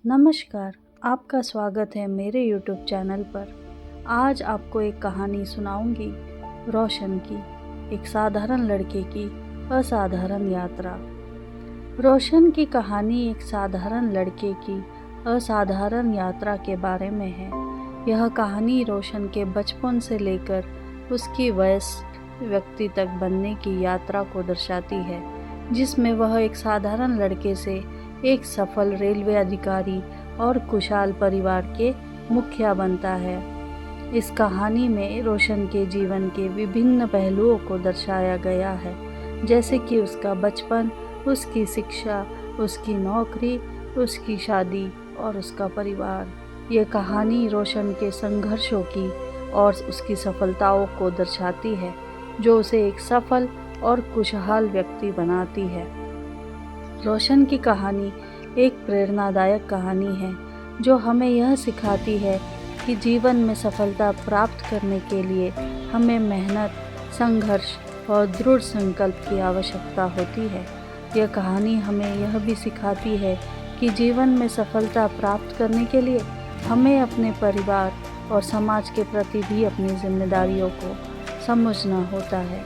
नमस्कार, आपका स्वागत है मेरे YouTube चैनल पर। आज आपको एक कहानी सुनाऊंगी, रोशन की, एक साधारण लड़के की असाधारण यात्रा। रोशन की कहानी एक साधारण लड़के की असाधारण यात्रा के बारे में है। यह कहानी रोशन के बचपन से लेकर उसकी वयस्क व्यक्ति तक बनने की यात्रा को दर्शाती है, जिसमें वह एक साधारण लड़के से एक सफल रेलवे अधिकारी और खुशहाल परिवार के मुखिया बनता है। इस कहानी में रोशन के जीवन के विभिन्न पहलुओं को दर्शाया गया है, जैसे कि उसका बचपन, उसकी शिक्षा, उसकी नौकरी, उसकी शादी और उसका परिवार। ये कहानी रोशन के संघर्षों की और उसकी सफलताओं को दर्शाती है, जो उसे एक सफल और खुशहाल व्यक्ति बनाती है। रोशन की कहानी एक प्रेरणादायक कहानी है, जो हमें यह सिखाती है कि जीवन में सफलता प्राप्त करने के लिए हमें मेहनत, संघर्ष और दृढ़ संकल्प की आवश्यकता होती है। यह कहानी हमें यह भी सिखाती है कि जीवन में सफलता प्राप्त करने के लिए हमें अपने परिवार और समाज के प्रति भी अपनी जिम्मेदारियों को समझना होता है।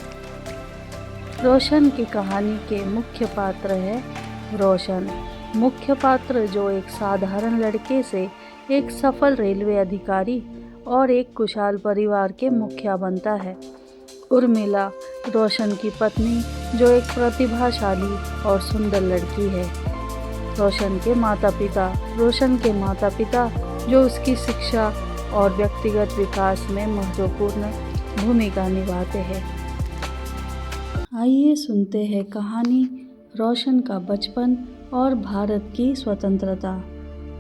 रोशन की कहानी के मुख्य पात्र है रोशन। मुख्य पात्र जो एक साधारण लड़के से एक सफल रेलवे अधिकारी और एक खुशहाल परिवार के मुखिया बनता है। उर्मिला, रोशन की पत्नी, जो एक प्रतिभाशाली और सुंदर लड़की है। रोशन के माता पिता जो उसकी शिक्षा और व्यक्तिगत विकास में महत्वपूर्ण भूमिका निभाते हैं। आइए सुनते हैं कहानी रोशन का बचपन और भारत की स्वतंत्रता।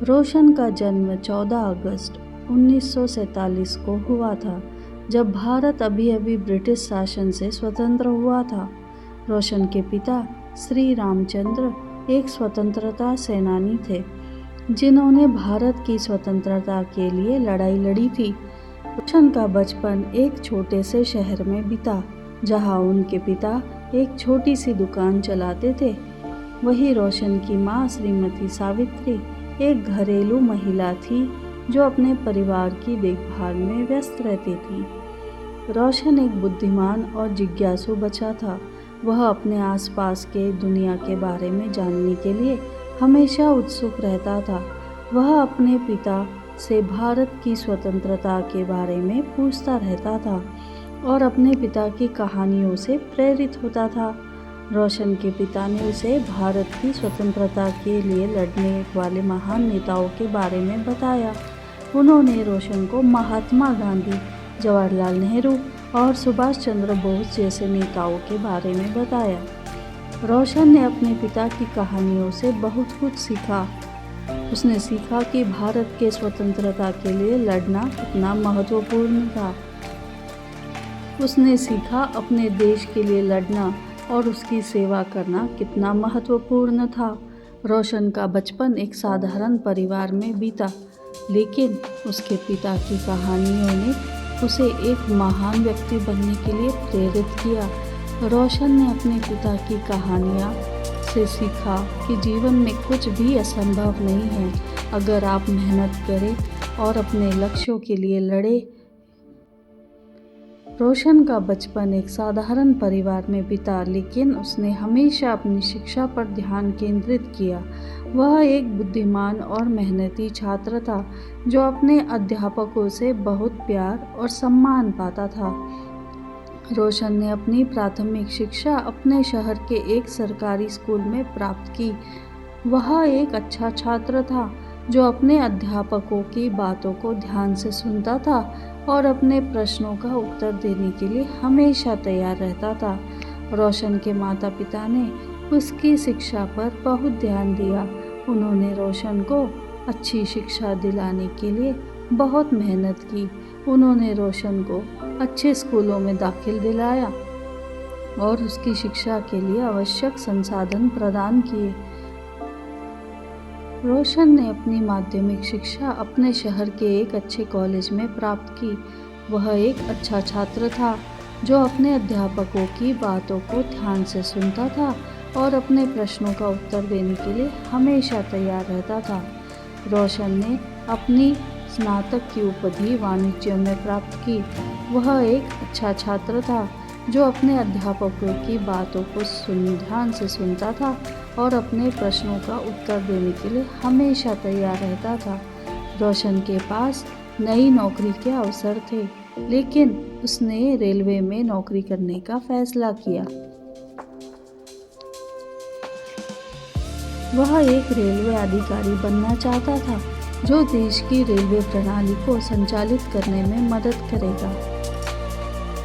रोशन का जन्म 14 अगस्त 1947 को हुआ था, जब भारत अभी ब्रिटिश शासन से स्वतंत्र हुआ था। रोशन के पिता श्री रामचंद्र एक स्वतंत्रता सेनानी थे, जिन्होंने भारत की स्वतंत्रता के लिए लड़ाई लड़ी थी। रोशन का बचपन एक छोटे से शहर में बीता, जहां उनके पिता एक छोटी सी दुकान चलाते थे। वहीं रोशन की मां श्रीमती सावित्री एक घरेलू महिला थी, जो अपने परिवार की देखभाल में व्यस्त रहती थी। रोशन एक बुद्धिमान और जिज्ञासु बच्चा था। वह अपने आसपास के दुनिया के बारे में जानने के लिए हमेशा उत्सुक रहता था। वह अपने पिता से भारत की स्वतंत्रता के बारे में पूछता रहता था और अपने पिता की कहानियों से प्रेरित होता था। रोशन के पिता ने उसे भारत की स्वतंत्रता के लिए लड़ने वाले महान नेताओं के बारे में बताया। उन्होंने रोशन को महात्मा गांधी, जवाहरलाल नेहरू और सुभाष चंद्र बोस जैसे नेताओं के बारे में बताया। रोशन ने अपने पिता की कहानियों से बहुत कुछ सीखा। उसने सीखा कि भारत के स्वतंत्रता के लिए लड़ना कितना महत्वपूर्ण था। उसने सीखा अपने देश के लिए लड़ना और उसकी सेवा करना कितना महत्वपूर्ण था। रोशन का बचपन एक साधारण परिवार में बीता, लेकिन उसके पिता की कहानियों ने उसे एक महान व्यक्ति बनने के लिए प्रेरित किया। रोशन ने अपने पिता की कहानियाँ से सीखा कि जीवन में कुछ भी असंभव नहीं है, अगर आप मेहनत करें और अपने लक्ष्यों के लिए लड़े। रोशन का बचपन एक साधारण परिवार में बीता, लेकिन उसने हमेशा अपनी शिक्षा पर ध्यान केंद्रित किया। वह एक बुद्धिमान और मेहनती छात्र था, जो अपने अध्यापकों से बहुत प्यार और सम्मान पाता था। रोशन ने अपनी प्राथमिक शिक्षा अपने शहर के एक सरकारी स्कूल में प्राप्त की। वह एक अच्छा छात्र था, जो अपने अध्यापकों की बातों को ध्यान से सुनता था और अपने प्रश्नों का उत्तर देने के लिए हमेशा तैयार रहता था। रोशन के माता पिता ने उसकी शिक्षा पर बहुत ध्यान दिया। उन्होंने रोशन को अच्छी शिक्षा दिलाने के लिए बहुत मेहनत की। उन्होंने रोशन को अच्छे स्कूलों में दाखिल दिलाया और उसकी शिक्षा के लिए आवश्यक संसाधन प्रदान किए। रोशन ने अपनी माध्यमिक शिक्षा अपने शहर के एक अच्छे कॉलेज में प्राप्त की। वह एक अच्छा छात्र था, जो अपने अध्यापकों की बातों को ध्यान से सुनता था और अपने प्रश्नों का उत्तर देने के लिए हमेशा तैयार रहता था। रोशन ने अपनी स्नातक की उपाधि वाणिज्य में प्राप्त की। वह एक अच्छा छात्र था जो अपने अध्यापकों की बातों को ध्यान से सुनता था और अपने प्रश्नों का उत्तर देने के लिए हमेशा तैयार रहता था। रोशन के पास नई नौकरी के अवसर थे, लेकिन उसने रेलवे में नौकरी करने का फैसला किया। वह एक रेलवे अधिकारी बनना चाहता था जो देश की रेलवे प्रणाली को संचालित करने में मदद करेगा।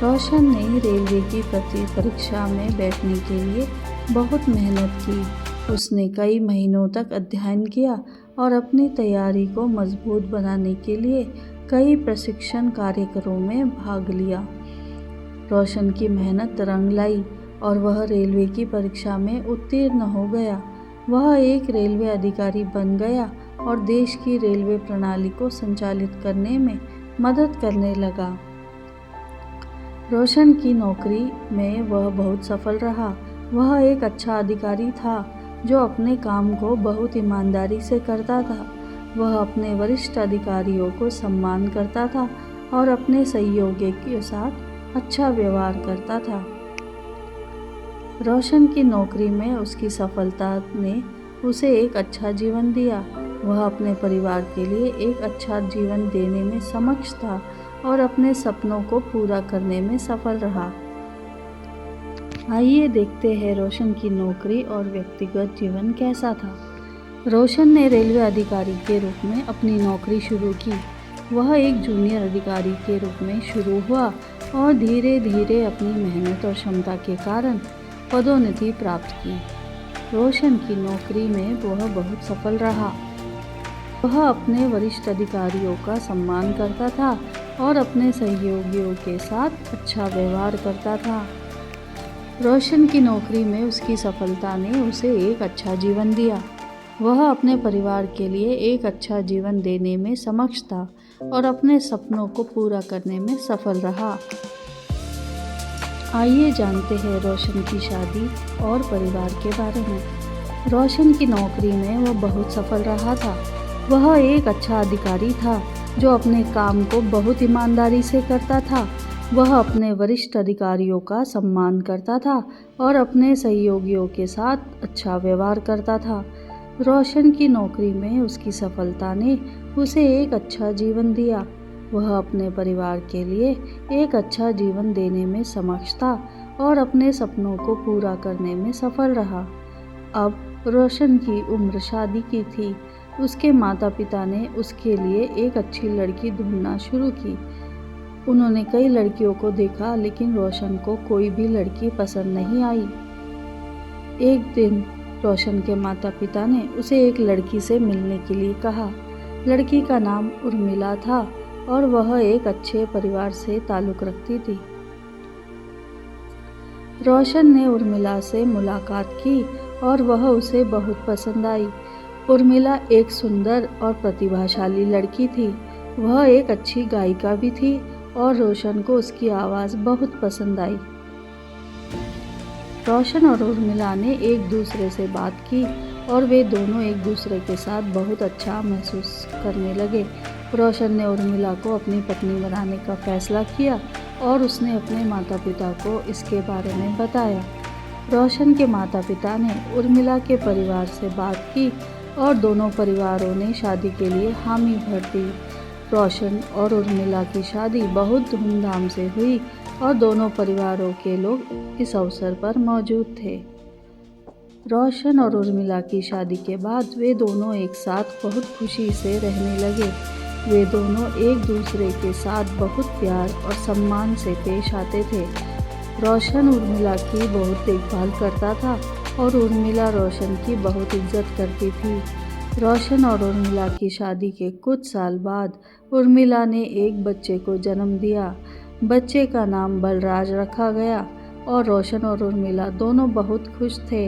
रोशन ने रेलवे की परीक्षा में बैठने के लिए बहुत मेहनत की। उसने कई महीनों तक अध्ययन किया और अपनी तैयारी को मजबूत बनाने के लिए कई प्रशिक्षण कार्यक्रमों में भाग लिया। रोशन की मेहनत रंग लाई और वह रेलवे की परीक्षा में उत्तीर्ण हो गया। वह एक रेलवे अधिकारी बन गया और देश की रेलवे प्रणाली को संचालित करने में मदद करने लगा। रोशन की नौकरी में वह बहुत सफल रहा। वह एक अच्छा अधिकारी था जो अपने काम को बहुत ईमानदारी से करता था। वह अपने वरिष्ठ अधिकारियों को सम्मान करता था और अपने सहयोगियों के साथ अच्छा व्यवहार करता था। रोशन की नौकरी में उसकी सफलता ने उसे एक अच्छा जीवन दिया। वह अपने परिवार के लिए एक अच्छा जीवन देने में सक्षम था और अपने सपनों को पूरा करने में सफल रहा। आइए देखते हैं रोशन की नौकरी और व्यक्तिगत जीवन कैसा था। रोशन ने रेलवे अधिकारी के रूप में अपनी नौकरी शुरू की। वह एक जूनियर अधिकारी के रूप में शुरू हुआ और धीरे धीरे अपनी मेहनत और क्षमता के कारण पदोन्नति प्राप्त की। रोशन की नौकरी में वह बहुत सफल रहा। वह अपने वरिष्ठ अधिकारियों का सम्मान करता था और अपने सहयोगियों के साथ अच्छा व्यवहार करता था। रोशन की नौकरी में उसकी सफलता ने उसे एक अच्छा जीवन दिया। वह अपने परिवार के लिए एक अच्छा जीवन देने में सक्षम था और अपने सपनों को पूरा करने में सफल रहा। आइए जानते हैं रोशन की शादी और परिवार के बारे में। रोशन की नौकरी में वह बहुत सफल रहा था। वह एक अच्छा अधिकारी था जो अपने काम को बहुत ईमानदारी से करता था। वह अपने वरिष्ठ अधिकारियों का सम्मान करता था और अपने सहयोगियों के साथ अच्छा व्यवहार करता था। रोशन की नौकरी में उसकी सफलता ने उसे एक अच्छा जीवन दिया। वह अपने परिवार के लिए एक अच्छा जीवन देने में सक्षम था और अपने सपनों को पूरा करने में सफल रहा। अब रोशन की उम्र शादी की थी। उसके माता पिता ने उसके लिए एक अच्छी लड़की ढूंढना शुरू की। उन्होंने कई लड़कियों को देखा, लेकिन रोशन को कोई भी लड़की पसंद नहीं आई। एक दिन रोशन के माता पिता ने उसे एक लड़की से मिलने के लिए कहा। लड़की का नाम उर्मिला था और वह एक अच्छे परिवार से ताल्लुक़ रखती थी। रोशन ने उर्मिला से मुलाकात की और वह उसे बहुत पसंद आई। उर्मिला एक सुंदर और प्रतिभाशाली लड़की थी। वह एक अच्छी गायिका भी थी और रोशन को उसकी आवाज़ बहुत पसंद आई। रोशन और उर्मिला ने एक दूसरे से बात की और वे दोनों एक दूसरे के साथ बहुत अच्छा महसूस करने लगे। रोशन ने उर्मिला को अपनी पत्नी बनाने का फैसला किया और उसने अपने माता पिता को इसके बारे में बताया। रोशन के माता पिता ने उर्मिला के परिवार से बात की और दोनों परिवारों ने शादी के लिए हामी भर दी। रोशन और उर्मिला की शादी बहुत धूमधाम से हुई और दोनों परिवारों के लोग इस अवसर पर मौजूद थे। रोशन और उर्मिला की शादी के बाद वे दोनों एक साथ बहुत खुशी से रहने लगे। वे दोनों एक दूसरे के साथ बहुत प्यार और सम्मान से पेश आते थे। रोशन उर्मिला की बहुत देखभाल करता था और उर्मिला रोशन की बहुत इज्जत करती थी। रोशन और उर्मिला की शादी के कुछ साल बाद उर्मिला ने एक बच्चे को जन्म दिया। बच्चे का नाम बलराज रखा गया और रोशन और उर्मिला दोनों बहुत खुश थे।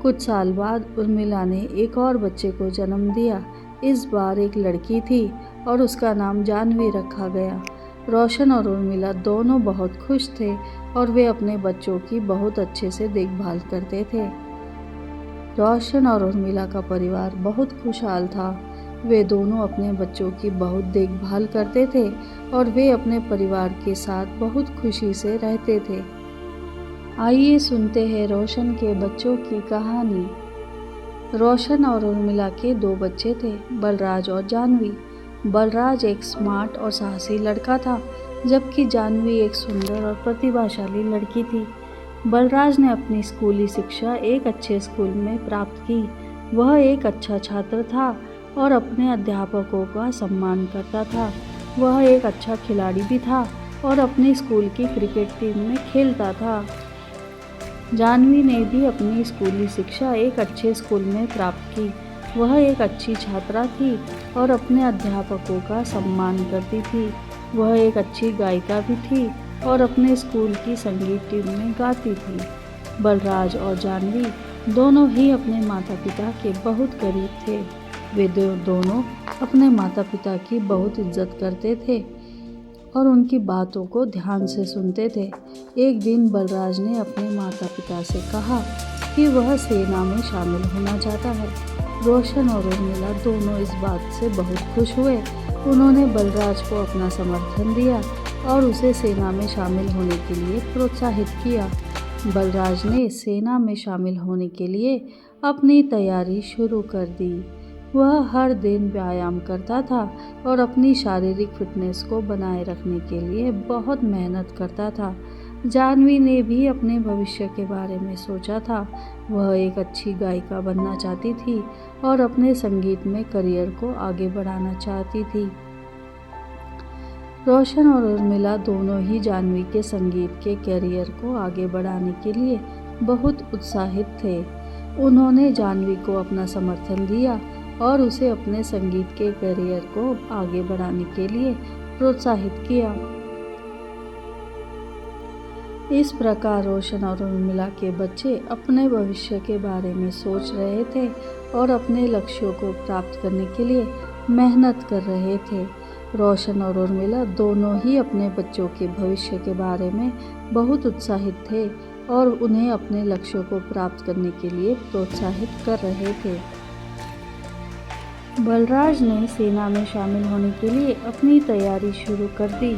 कुछ साल बाद उर्मिला ने एक और बच्चे को जन्म दिया। इस बार एक लड़की थी और उसका नाम जाह्नवी रखा गया। रोशन और उर्मिला दोनों बहुत खुश थे और वे अपने बच्चों की बहुत अच्छे से देखभाल करते थे। रोशन और उर्मिला का परिवार बहुत खुशहाल था। वे दोनों अपने बच्चों की बहुत देखभाल करते थे और वे अपने परिवार के साथ बहुत खुशी से रहते थे। आइए सुनते हैं रोशन के बच्चों की कहानी। रोशन और उर्मिला के दो बच्चे थे, बलराज और जानवी। बलराज एक स्मार्ट और साहसी लड़का था, जबकि जानवी एक सुंदर और प्रतिभाशाली लड़की थी। बलराज ने अपनी स्कूली शिक्षा एक अच्छे स्कूल में प्राप्त की। वह एक अच्छा छात्र था और अपने अध्यापकों का सम्मान करता था। वह एक अच्छा खिलाड़ी भी था और अपने स्कूल की क्रिकेट टीम में खेलता था। जानवी ने भी अपनी स्कूली शिक्षा एक अच्छे स्कूल में प्राप्त की। वह एक अच्छी छात्रा थी और अपने अध्यापकों का सम्मान करती थी। वह एक अच्छी गायिका भी थी और अपने स्कूल की संगीत टीम में गाती थी। बलराज और जानवी दोनों ही अपने माता पिता के बहुत करीब थे। वे दोनों अपने माता पिता की बहुत इज्जत करते थे और उनकी बातों को ध्यान से सुनते थे। एक दिन बलराज ने अपने माता पिता से कहा कि वह सेना में शामिल होना चाहता है। रोशन और उर्मिला दोनों इस बात से बहुत खुश हुए। उन्होंने बलराज को अपना समर्थन दिया और उसे सेना में शामिल होने के लिए प्रोत्साहित किया। बलराज ने सेना में शामिल होने के लिए अपनी तैयारी शुरू कर दी। वह हर दिन व्यायाम करता था और अपनी शारीरिक फिटनेस को बनाए रखने के लिए बहुत मेहनत करता था। जानवी ने भी अपने भविष्य के बारे में सोचा था। वह एक अच्छी गायिका बनना चाहती थी और अपने संगीत में करियर को आगे बढ़ाना चाहती थी। रोशन और उर्मिला दोनों ही जानवी के संगीत के करियर को आगे बढ़ाने के लिए बहुत उत्साहित थे। उन्होंने जानवी को अपना समर्थन दिया और उसे अपने संगीत के करियर को आगे बढ़ाने के लिए प्रोत्साहित किया। इस प्रकार रोशन और उर्मिला के बच्चे अपने भविष्य के बारे में सोच रहे थे और अपने लक्ष्यों को प्राप्त करने के लिए मेहनत कर रहे थे। रोशन और उर्मिला दोनों ही अपने बच्चों के भविष्य के बारे में बहुत उत्साहित थे और उन्हें अपने लक्ष्यों को प्राप्त करने के लिए प्रोत्साहित कर रहे थे। बलराज ने सेना में शामिल होने के लिए अपनी तैयारी शुरू कर दी।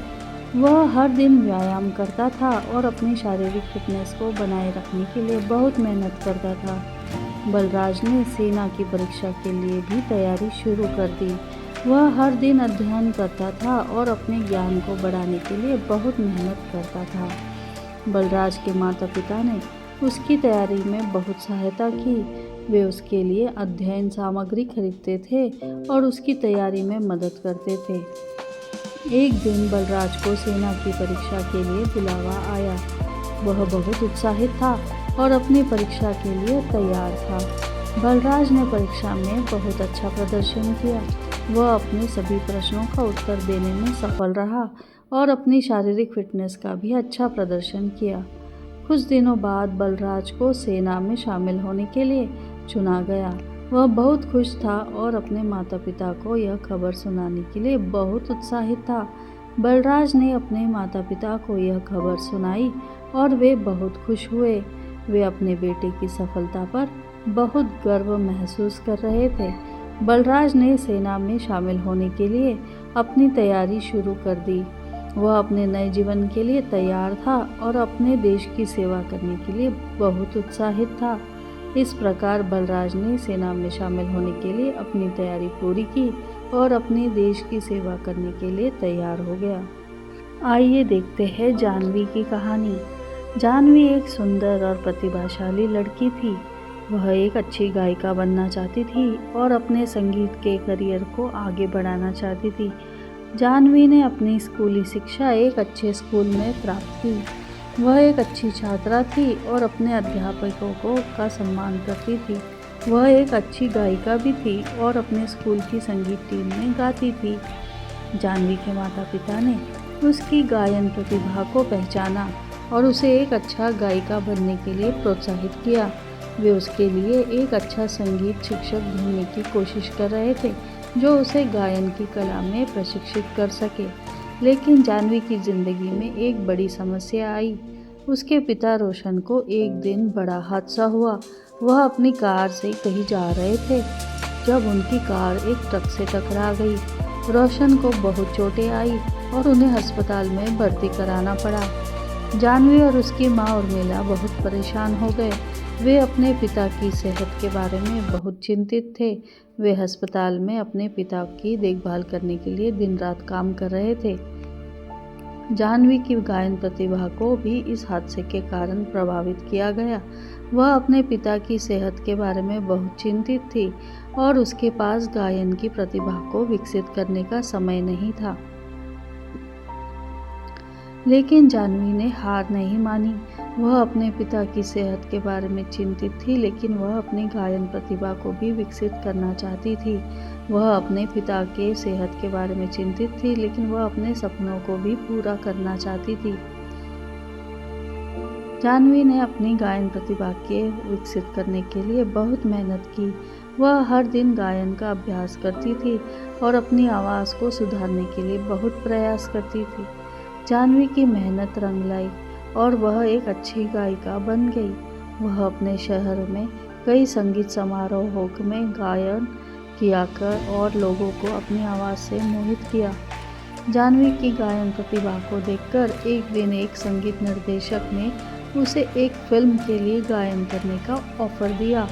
वह हर दिन व्यायाम करता था और अपनी शारीरिक फिटनेस को बनाए रखने के लिए बहुत मेहनत करता था। बलराज ने सेना की परीक्षा के लिए भी तैयारी शुरू कर दी। वह हर दिन अध्ययन करता था और अपने ज्ञान को बढ़ाने के लिए बहुत मेहनत करता था। बलराज के माता पिता ने उसकी तैयारी में बहुत सहायता की। वे उसके लिए अध्ययन सामग्री खरीदते थे और उसकी तैयारी में मदद करते थे। एक दिन बलराज को सेना की परीक्षा के लिए बुलावा आया। वह बहुत उत्साहित था और अपनी परीक्षा के लिए तैयार था। बलराज ने परीक्षा में बहुत अच्छा प्रदर्शन किया। वह अपने सभी प्रश्नों का उत्तर देने में सफल रहा और अपनी शारीरिक फिटनेस का भी अच्छा प्रदर्शन किया। कुछ दिनों बाद बलराज को सेना में शामिल होने के लिए चुना गया। वह बहुत खुश था और अपने माता पिता को यह खबर सुनाने के लिए बहुत उत्साहित था। बलराज ने अपने माता पिता को यह खबर सुनाई और वे बहुत खुश हुए। वे अपने बेटे की सफलता पर बहुत गर्व महसूस कर रहे थे। बलराज ने सेना में शामिल होने के लिए अपनी तैयारी शुरू कर दी। वह अपने नए जीवन के लिए तैयार था और अपने देश की सेवा करने के लिए बहुत उत्साहित था। इस प्रकार बलराज ने सेना में शामिल होने के लिए अपनी तैयारी पूरी की और अपने देश की सेवा करने के लिए तैयार हो गया। आइए देखते हैं जानवी की कहानी। जानवी एक सुंदर और प्रतिभाशाली लड़की थी। वह एक अच्छी गायिका बनना चाहती थी और अपने संगीत के करियर को आगे बढ़ाना चाहती थी। जानवी ने अपनी स्कूली शिक्षा एक अच्छे स्कूल में प्राप्त की। वह एक अच्छी छात्रा थी और अपने अध्यापकों का सम्मान करती थी। वह एक अच्छी गायिका भी थी और अपने स्कूल की संगीत टीम में गाती थी। जानवी के माता पिता ने उसकी गायन प्रतिभा को पहचाना और उसे एक अच्छा गायिका बनने के लिए प्रोत्साहित किया। वे उसके लिए एक अच्छा संगीत शिक्षक ढूंढने की कोशिश कर रहे थे जो उसे गायन की कला में प्रशिक्षित कर सके। लेकिन जानवी की जिंदगी में एक बड़ी समस्या आई। उसके पिता रोशन को एक दिन बड़ा हादसा हुआ। वह अपनी कार से कहीं जा रहे थे जब उनकी कार एक ट्रक से टकरा गई। रोशन को बहुत चोटें आई और उन्हें अस्पताल में भर्ती कराना पड़ा। जानवी और उसकी माँ उर्मिला बहुत परेशान हो गए। वे अपने पिता की सेहत के बारे में बहुत चिंतित थे। वे अस्पताल में अपने पिता की देखभाल करने के लिए दिन रात काम कर रहे थे। जानवी की गायन प्रतिभा को भी इस हादसे के कारण प्रभावित किया गया। वह अपने पिता की सेहत के बारे में बहुत चिंतित थी और उसके पास गायन की प्रतिभा को विकसित करने का समय नहीं था। लेकिन जानवी ने हार नहीं मानी। वह अपने पिता की सेहत के बारे में चिंतित थी, लेकिन वह अपनी गायन प्रतिभा को भी विकसित करना चाहती थी। वह अपने पिता के सेहत के बारे में चिंतित थी, लेकिन वह अपने सपनों को भी पूरा करना चाहती थी। जानवी ने अपनी गायन प्रतिभा के विकसित करने के लिए बहुत मेहनत की। वह हर दिन गायन का अभ्यास करती थी और अपनी आवाज़ को सुधारने के लिए बहुत प्रयास करती थी। जानवी की मेहनत रंग लाई और वह एक अच्छी गायिका बन गई। वह अपने शहर में कई संगीत समारोहों में गायन किया कर और लोगों को अपनी आवाज़ से मोहित किया। जानवी की गायन प्रतिभा को देखकर एक दिन एक संगीत निर्देशक ने उसे एक फिल्म के लिए गायन करने का ऑफ़र दिया।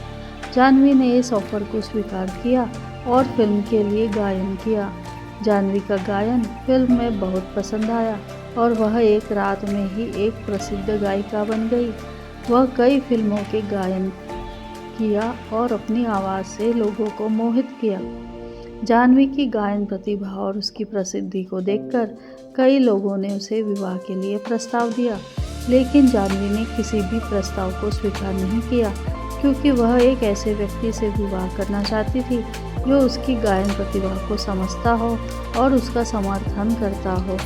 जानवी ने इस ऑफ़र को स्वीकार किया और फिल्म के लिए गायन किया। जानवी का गायन फिल्म में बहुत पसंद आया और वह एक रात में ही एक प्रसिद्ध गायिका बन गई। वह कई फिल्मों के गायन किया और अपनी आवाज़ से लोगों को मोहित किया। जानवी की गायन प्रतिभा और उसकी प्रसिद्धि को देखकर कई लोगों ने उसे विवाह के लिए प्रस्ताव दिया, लेकिन जानवी ने किसी भी प्रस्ताव को स्वीकार नहीं किया, क्योंकि वह एक ऐसे व्यक्ति से विवाह करना चाहती थी जो उसकी गायन प्रतिभा को समझता हो और उसका समर्थन करता हो।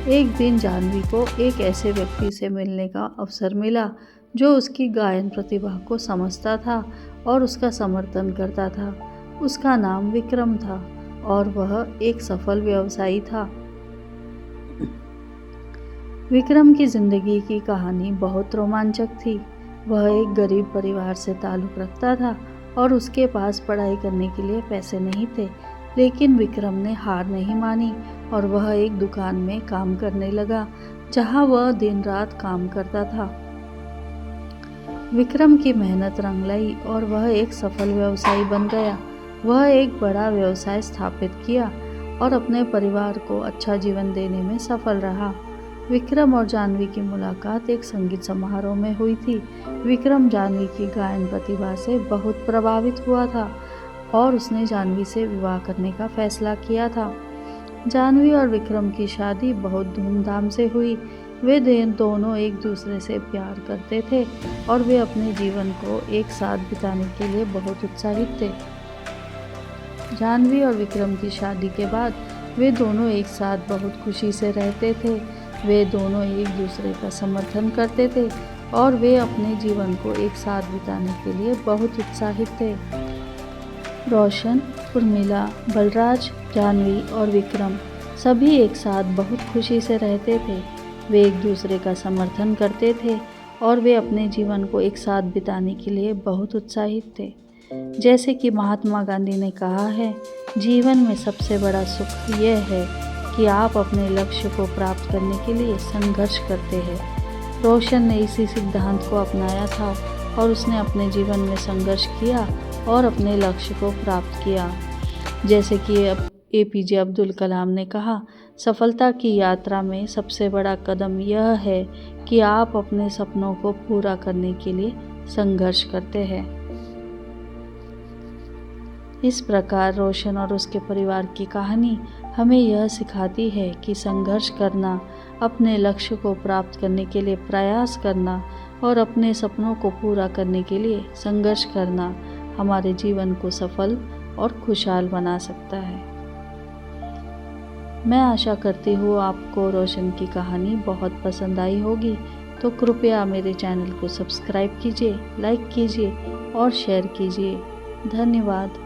एक दिन जानवी को एक ऐसे व्यक्ति से मिलने का अवसर मिला जो उसकी गायन प्रतिभा को समझता था और उसका समर्थन करता था। उसका नाम विक्रम था और वह एक सफल व्यवसायी था। विक्रम की जिंदगी की कहानी बहुत रोमांचक थी। वह एक गरीब परिवार से ताल्लुक़ रखता था और उसके पास पढ़ाई करने के लिए पैसे नहीं थे, लेकिन विक्रम ने हार नहीं मानी और वह एक दुकान में काम करने लगा, जहां वह दिन रात काम करता था। विक्रम की मेहनत रंग लाई और वह एक सफल व्यवसायी बन गया। वह एक बड़ा व्यवसाय स्थापित किया और अपने परिवार को अच्छा जीवन देने में सफल रहा। विक्रम और जानवी की मुलाकात एक संगीत समारोह में हुई थी। विक्रम जानवी की गायन प्रतिभा से बहुत प्रभावित हुआ था और उसने जानवी से विवाह करने का फैसला किया था। जानवी और विक्रम की शादी बहुत धूमधाम से हुई। वे दोनों एक दूसरे से प्यार करते थे और वे अपने जीवन को एक साथ बिताने के लिए बहुत उत्साहित थे। जानवी और विक्रम की शादी के बाद वे दोनों एक साथ बहुत खुशी से रहते थे। वे दोनों एक दूसरे का समर्थन करते थे और वे अपने जीवन को एक साथ बिताने के लिए बहुत उत्साहित थे। रोशन, उर्मिला, बलराज, जानवी और विक्रम सभी एक साथ बहुत खुशी से रहते थे। वे एक दूसरे का समर्थन करते थे और वे अपने जीवन को एक साथ बिताने के लिए बहुत उत्साहित थे। जैसे कि महात्मा गांधी ने कहा है, जीवन में सबसे बड़ा सुख यह है कि आप अपने लक्ष्य को प्राप्त करने के लिए संघर्ष करते हैं। रोशन ने इसी सिद्धांत को अपनाया था और उसने अपने जीवन में संघर्ष किया और अपने लक्ष्य को प्राप्त किया। जैसे कि APJ अब्दुल कलाम ने कहा, सफलता की यात्रा में सबसे बड़ा कदम यह है कि आप अपने सपनों को पूरा करने के लिए संघर्ष करते हैं। इस प्रकार रोशन और उसके परिवार की कहानी हमें यह सिखाती है कि संघर्ष करना, अपने लक्ष्य को प्राप्त करने के लिए प्रयास करना और अपने सपनों को पूरा करने के लिए संघर्ष करना हमारे जीवन को सफल और खुशहाल बना सकता है। मैं आशा करती हूँ आपको रोशन की कहानी बहुत पसंद आई होगी, तो कृपया मेरे चैनल को सब्सक्राइब कीजिए, लाइक कीजिए और शेयर कीजिए। धन्यवाद।